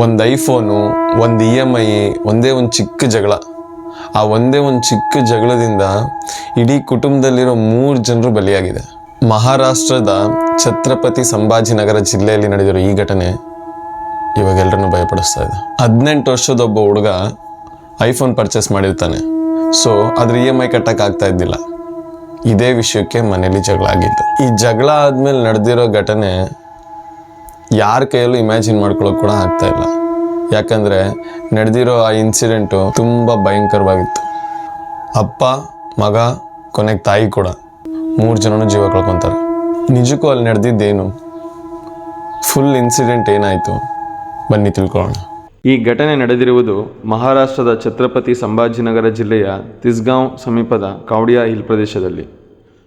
ಒಂದು ಐಫೋನು, ಒಂದು EMI, ಒಂದೇ ಒಂದು ಚಿಕ್ಕ ಜಗಳ. ಆ ಒಂದೇ ಒಂದು ಚಿಕ್ಕ ಜಗಳದಿಂದ ಇಡೀ ಕುಟುಂಬದಲ್ಲಿರೋ 3 ಜನರು ಬಲಿಯಾಗಿದೆ. ಮಹಾರಾಷ್ಟ್ರದ ಛತ್ರಪತಿ ಸಂಭಾಜಿನಗರ ಜಿಲ್ಲೆಯಲ್ಲಿ ನಡೆದಿರೋ ಈ ಘಟನೆ ಇವಾಗ ಎಲ್ಲರನ್ನೂ ಭಯಪಡಿಸ್ತಾ ಇದೆ. 18 ವರ್ಷದ ಒಬ್ಬ ಹುಡುಗ ಐಫೋನ್ ಪರ್ಚೇಸ್ ಮಾಡಿರ್ತಾನೆ. ಸೊ ಅದ್ರ EMI ಕಟ್ಟಕ್ಕಾಗ್ತಾ ಇದ್ದಿಲ್ಲ. ಇದೇ ವಿಷಯಕ್ಕೆ ಮನೇಲಿ ಜಗಳ ಆಗಿತ್ತು. ಈ ಜಗಳ ಆದ್ಮೇಲೆ ನಡೆದಿರೋ ಘಟನೆ ಯಾರ ಕೈಯಲ್ಲೂ ಇಮ್ಯಾಜಿನ್ ಮಾಡ್ಕೊಳ್ಳೋಕೆ ಕೂಡ ಆಗ್ತಾ ಇಲ್ಲ. ಯಾಕಂದರೆ ನಡೆದಿರೋ ಆ ಇನ್ಸಿಡೆಂಟು ತುಂಬ ಭಯಂಕರವಾಗಿತ್ತು. ಅಪ್ಪ, ಮಗ, ಕೊನೆಗೆ ತಾಯಿ ಕೂಡ 3 ಜನನೂ ಜೀವ ಕಳ್ಕೊತಾರೆ. ನಿಜಕ್ಕೂ ಅಲ್ಲಿ ನಡೆದಿದ್ದೇನು, ಫುಲ್ ಇನ್ಸಿಡೆಂಟ್ ಏನಾಯಿತು, ಬನ್ನಿ ತಿಳ್ಕೊಳ್ಳೋಣ. ಈ ಘಟನೆ ನಡೆದಿರುವುದು ಮಹಾರಾಷ್ಟ್ರದ ಛತ್ರಪತಿ ಸಂಭಾಜಿನಗರ ಜಿಲ್ಲೆಯ ತಿಸ್ಗಾಂವ್ ಸಮೀಪದ ಕೌಡಿಯಾ ಹಿಲ್ ಪ್ರದೇಶದಲ್ಲಿ.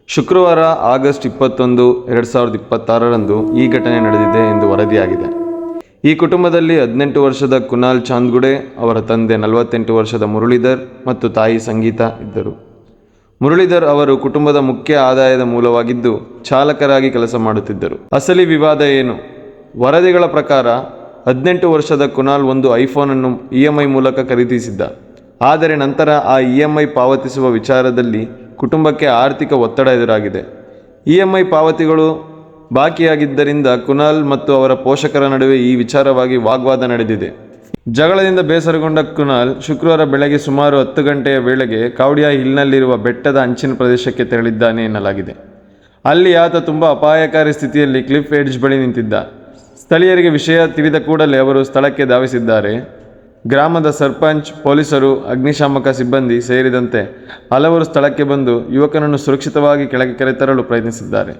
ಶುಕ್ರವಾರ ಆಗಸ್ಟ್ 21, 2026ರಂದು ಈ ಘಟನೆ ನಡೆದಿದೆ ಎಂದು ವರದಿಯಾಗಿದೆ. ಈ ಕುಟುಂಬದಲ್ಲಿ 18 ವರ್ಷದ ಕುನಾಲ್ ಚಾಂದ್ಗುಡೆ, ಅವರ ತಂದೆ 48 ವರ್ಷದ ಮುರಳೀಧರ್ ಮತ್ತು ತಾಯಿ ಸಂಗೀತ ಇದ್ದರು. ಮುರಳೀಧರ್ ಅವರು ಕುಟುಂಬದ ಮುಖ್ಯ ಆದಾಯದ ಮೂಲವಾಗಿದ್ದು ಚಾಲಕರಾಗಿ ಕೆಲಸ ಮಾಡುತ್ತಿದ್ದರು. ಅಸಲಿ ವಿವಾದ ಏನು? ವರದಿಗಳ ಪ್ರಕಾರ 18 ವರ್ಷದ ಕುನಾಲ್ ಒಂದು ಐಫೋನನ್ನು EMI ಮೂಲಕ ಖರೀದಿಸಿದ್ದ. ಆದರೆ ನಂತರ ಆ EMI ಪಾವತಿಸುವ ವಿಚಾರದಲ್ಲಿ ಕುಟುಂಬಕ್ಕೆ ಆರ್ಥಿಕ ಒತ್ತಡ ಎದುರಾಗಿದೆ. EMI ಪಾವತಿಗಳು ಬಾಕಿಯಾಗಿದ್ದರಿಂದ ಕುನಾಲ್ ಮತ್ತು ಅವರ ಪೋಷಕರ ನಡುವೆ ಈ ವಿಚಾರವಾಗಿ ವಾಗ್ವಾದ ನಡೆದಿದೆ. ಜಗಳದಿಂದ ಬೇಸರಗೊಂಡ ಕುನಾಲ್ ಶುಕ್ರವಾರ ಬೆಳಗ್ಗೆ ಸುಮಾರು 10 ಗಂಟೆಯ ವೇಳೆಗೆ ಕೌಡಿಯಾ ಹಿಲ್ನಲ್ಲಿರುವ ಬೆಟ್ಟದ ಅಂಚಿನ ಪ್ರದೇಶಕ್ಕೆ ತೆರಳಿದ್ದಾನೆ ಎನ್ನಲಾಗಿದೆ. ಅಲ್ಲಿ ಆತ ತುಂಬ ಅಪಾಯಕಾರಿ ಸ್ಥಿತಿಯಲ್ಲಿ ಕ್ಲಿಫ್ ಎಡ್ಜ್ ಬಳಿ ನಿಂತಿದ್ದ. ಸ್ಥಳೀಯರಿಗೆ ವಿಷಯ ತಿಳಿದ ಕೂಡಲೇ ಅವರು ಸ್ಥಳಕ್ಕೆ ಧಾವಿಸಿದ್ದಾರೆ. ಗ್ರಾಮದ ಸರ್ಪಂಚ್, ಪೊಲೀಸರು, ಅಗ್ನಿಶಾಮಕ ಸಿಬ್ಬಂದಿ ಸೇರಿದಂತೆ ಹಲವರು ಸ್ಥಳಕ್ಕೆ ಬಂದು ಯುವಕನನ್ನು ಸುರಕ್ಷಿತವಾಗಿ ಕೆಳಗೆ ಕರೆತರಲು ಪ್ರಯತ್ನಿಸಿದ್ದಾರೆ.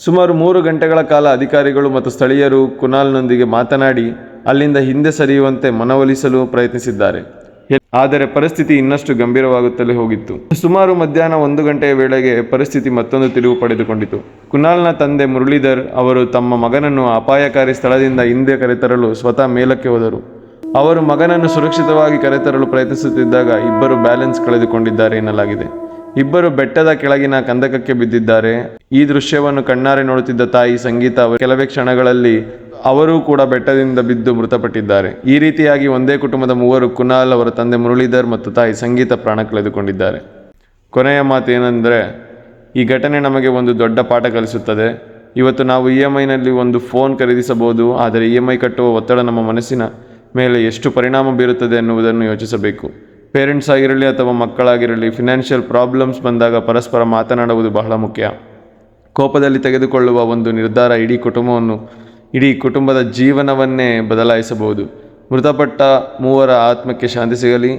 ಸುಮಾರು 3 ಗಂಟೆಗಳ ಕಾಲ ಅಧಿಕಾರಿಗಳು ಮತ್ತು ಸ್ಥಳೀಯರು ಕುನಾಲ್ನೊಂದಿಗೆ ಮಾತನಾಡಿ ಅಲ್ಲಿಂದ ಹಿಂದೆ ಸರಿಯುವಂತೆ ಮನವೊಲಿಸಲು ಪ್ರಯತ್ನಿಸಿದ್ದಾರೆ. ಆದರೆ ಪರಿಸ್ಥಿತಿ ಇನ್ನಷ್ಟು ಗಂಭೀರವಾಗುತ್ತಲೇ ಹೋಗಿತ್ತು. ಸುಮಾರು ಮಧ್ಯಾಹ್ನ 1 ಗಂಟೆಯ ವೇಳೆಗೆ ಪರಿಸ್ಥಿತಿ ಮತ್ತೊಂದು ತಿರುವು ಪಡೆದುಕೊಂಡಿತು. ಕುನಾಲ್ನ ತಂದೆ ಮುರಳೀಧರ್ ಅವರು ತಮ್ಮ ಮಗನನ್ನು ಅಪಾಯಕಾರಿ ಸ್ಥಳದಿಂದ ಹಿಂದೆ ಕರೆತರಲು ಸ್ವತಃ ಮೇಲಕ್ಕೆ ಹೋದರು. ಅವರು ಮಗನನ್ನು ಸುರಕ್ಷಿತವಾಗಿ ಕರೆತರಲು ಪ್ರಯತ್ನಿಸುತ್ತಿದ್ದಾಗ ಇಬ್ಬರು ಬ್ಯಾಲೆನ್ಸ್ ಕಳೆದುಕೊಂಡಿದ್ದಾರೆ ಎನ್ನಲಾಗಿದೆ. ಇಬ್ಬರು ಬೆಟ್ಟದ ಕೆಳಗಿನ ಕಂದಕಕ್ಕೆ ಬಿದ್ದಿದ್ದಾರೆ. ಈ ದೃಶ್ಯವನ್ನು ಕಣ್ಣಾರೆ ನೋಡುತ್ತಿದ್ದ ತಾಯಿ ಸಂಗೀತ ಕೆಲವೇ ಕ್ಷಣಗಳಲ್ಲಿ ಅವರೂ ಕೂಡ ಬೆಟ್ಟದಿಂದ ಬಿದ್ದು ಮೃತಪಟ್ಟಿದ್ದಾರೆ. ಈ ರೀತಿಯಾಗಿ ಒಂದೇ ಕುಟುಂಬದ 3 ಕುನಾಲ್, ಅವರ ತಂದೆ ಮುರಳೀಧರ್ ಮತ್ತು ತಾಯಿ ಸಂಗೀತ ಪ್ರಾಣ ಕಳೆದುಕೊಂಡಿದ್ದಾರೆ. ಕೊನೆಯ ಮಾತು ಏನೆಂದರೆ, ಈ ಘಟನೆ ನಮಗೆ ಒಂದು ದೊಡ್ಡ ಪಾಠ ಕಲಿಸುತ್ತದೆ. ಇವತ್ತು ನಾವು EMIನಲ್ಲಿ ಒಂದು ಫೋನ್ ಖರೀದಿಸಬಹುದು, ಆದರೆ EMI ಕಟ್ಟುವ ಒತ್ತಡ ನಮ್ಮ ಮನಸ್ಸಿನ ಮೇಲೆ ಎಷ್ಟು ಪರಿಣಾಮ ಬೀರುತ್ತದೆ ಎನ್ನುವುದನ್ನು ಯೋಚಿಸಬೇಕು. ಪೇರೆಂಟ್ಸ್ ಆಗಿರಲಿ ಅಥವಾ ಮಕ್ಕಳಾಗಿರಲಿ, ಫಿನಾನ್ಷಿಯಲ್ ಪ್ರಾಬ್ಲಮ್ಸ್ ಬಂದಾಗ ಪರಸ್ಪರ ಮಾತನಾಡುವುದು ಬಹಳ ಮುಖ್ಯ. ಕೋಪದಲ್ಲಿ ತೆಗೆದುಕೊಳ್ಳುವ ಒಂದು ನಿರ್ಧಾರ ಇಡೀ ಕುಟುಂಬದ ಜೀವನವನ್ನೇ ಬದಲಾಯಿಸಬಹುದು. ಮೃತಪಟ್ಟ 3 ಆತ್ಮಕ್ಕೆ ಶಾಂತಿ ಸಿಗಲಿ,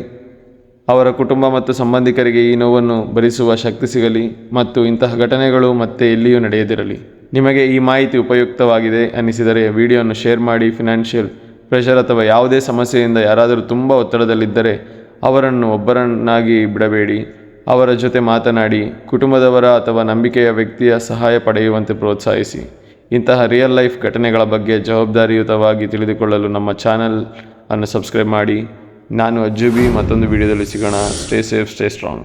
ಅವರ ಕುಟುಂಬ ಮತ್ತು ಸಂಬಂಧಿಕರಿಗೆ ಈ ನೋವನ್ನು ಭರಿಸುವ ಶಕ್ತಿ ಸಿಗಲಿ ಮತ್ತು ಇಂತಹ ಘಟನೆಗಳು ಮತ್ತೆ ಎಲ್ಲಿಯೂ ನಡೆಯದಿರಲಿ. ನಿಮಗೆ ಈ ಮಾಹಿತಿ ಉಪಯುಕ್ತವಾಗಿದೆ ಅನ್ನಿಸಿದರೆ ವಿಡಿಯೋವನ್ನು ಶೇರ್ ಮಾಡಿ. ಫಿನಾನ್ಷಿಯಲ್ ಪ್ರೆಷರ್ ಅಥವಾ ಯಾವುದೇ ಸಮಸ್ಯೆಯಿಂದ ಯಾರಾದರೂ ತುಂಬ ಒತ್ತಡದಲ್ಲಿದ್ದರೆ ಅವರನ್ನು ಒಬ್ಬರನ್ನಾಗಿ ಬಿಡಬೇಡಿ. ಅವರ ಜೊತೆ ಮಾತನಾಡಿ, ಕುಟುಂಬದವರ ಅಥವಾ ನಂಬಿಕೆಯ ವ್ಯಕ್ತಿಯ ಸಹಾಯ ಪಡೆಯುವಂತೆ ಪ್ರೋತ್ಸಾಹಿಸಿ. ಇಂತಹ ರಿಯಲ್ ಲೈಫ್ ಘಟನೆಗಳ ಬಗ್ಗೆ ಜವಾಬ್ದಾರಿಯುತವಾಗಿ ತಿಳಿದುಕೊಳ್ಳಲು ನಮ್ಮ ಚಾನಲ್ ಅನ್ನು ಸಬ್ಸ್ಕ್ರೈಬ್ ಮಾಡಿ. ನಾನು ಅಜ್ಜುಬಿ, ಮತ್ತೊಂದು ವಿಡಿಯೋದಲ್ಲಿ ಸಿಗೋಣ. Stay safe, stay strong.